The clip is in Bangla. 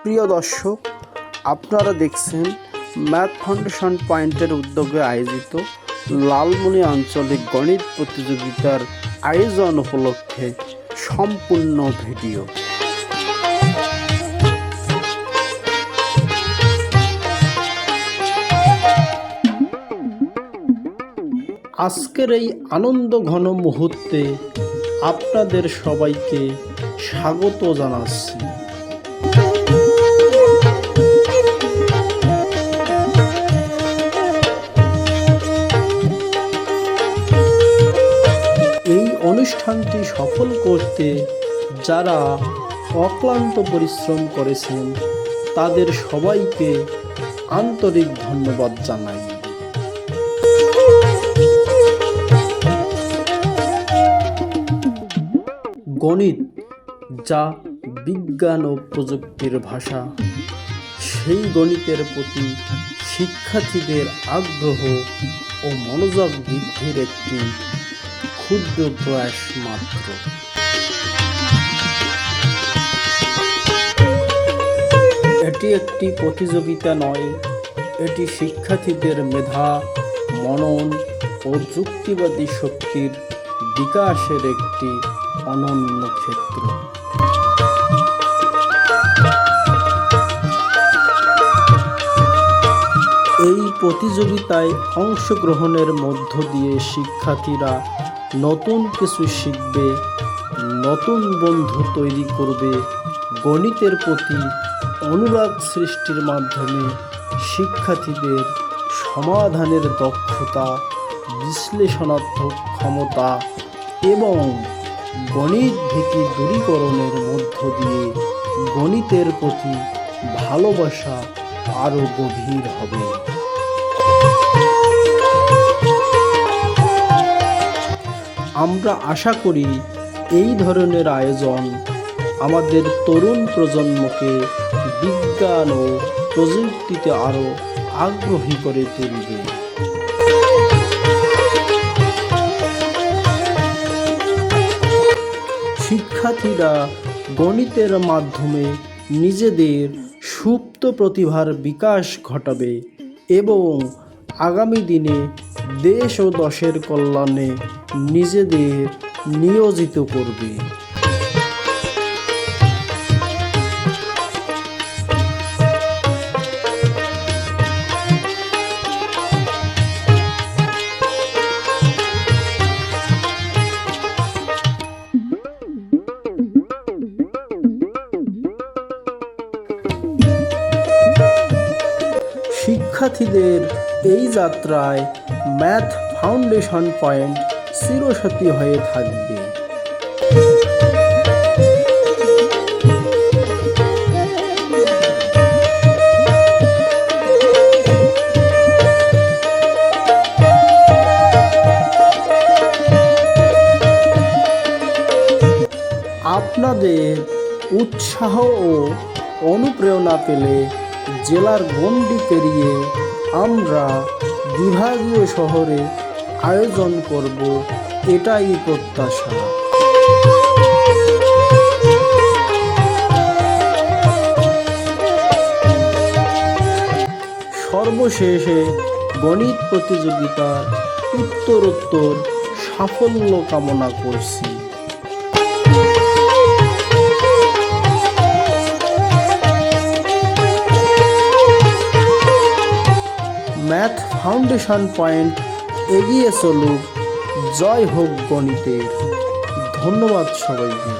প্রিয় দর্শক, আপনারা দেখছেন ম্যাথ ফাউন্ডেশন পয়েন্টের উদ্যোগে আয়োজিত লালমনি আঞ্চলিক গণিত প্রতিযোগিতার আয়োজন উপলক্ষে সম্পূর্ণ ভিডিও। আজকের এই আনন্দ ঘন মুহূর্তে আপনাদের সবাইকে স্বাগত জানাচ্ছি। এই অনুষ্ঠানটি সফল করতে যারা অক্লান্ত পরিশ্রম করেছেন তাদের সবাইকে আন্তরিক ধন্যবাদ জানাই। গণিত যা বিজ্ঞান ও প্রযুক্তির ভাষা, সেই গণিতের প্রতি শিক্ষার্থীদের আগ্রহ ও মনোযোগ বৃদ্ধির একটি ক্ষুদ্র প্রয়াস মাত্র। এটি একটি প্রতিযোগিতা নয়, এটি শিক্ষার্থীদের মেধা, মনন ও যুক্তিবাদী শক্তির বিকাশের একটি অনন্য ক্ষেত্র। এই প্রতিযোগিতায় অংশগ্রহণের মধ্য দিয়ে শিক্ষার্থীরা নতুন কিছু শিখবে, নতুন বন্ধু তৈরি করবে, গণিতের প্রতি অনুরাগ সৃষ্টির মাধ্যমে শিক্ষার্থীদের সমাধানের দক্ষতা, বিশ্লেষণাত্মক ক্ষমতা এবং গণিত ভীতি দূরীকরণের মধ্য দিয়ে গণিতের প্রতি ভালোবাসা আরও গভীর হবে। আমরা আশা করি এই ধরনের আয়োজন আমাদের তরুণ প্রজন্মকে বিজ্ঞান ও প্রযুক্তিতে আরও আগ্রহী করে তুলবে। শিক্ষার্থীরা গণিতের মাধ্যমে নিজেদের সুপ্ত প্রতিভার বিকাশ ঘটাবে এবং আগামী দিনে দেশ ও দশের কল্যাণে নিজেদের নিয়োজিত করবে। শিক্ষার্থীদের এই যাত্রায় ম্যাথ ফাউন্ডেশন পয়েন্ট চিরসাথী হয়ে থাকবে। আপনাদের উৎসাহ ও অনুপ্রেরণা পেলে জেলার গণ্ডি পেরিয়ে আমরা বিভাগীয় শহরে আয়োজন করব, এটাই প্রত্যাশা। সর্বশেষে গণিত প্রতিযোগিতার উত্তরোত্তর সাফল্য কামনা করছি। ম্যাথ ফাউন্ডেশন পয়েন্ট এগিয়ে চলুক, জয় হোক গণিতের। ধন্যবাদ সবাইকে।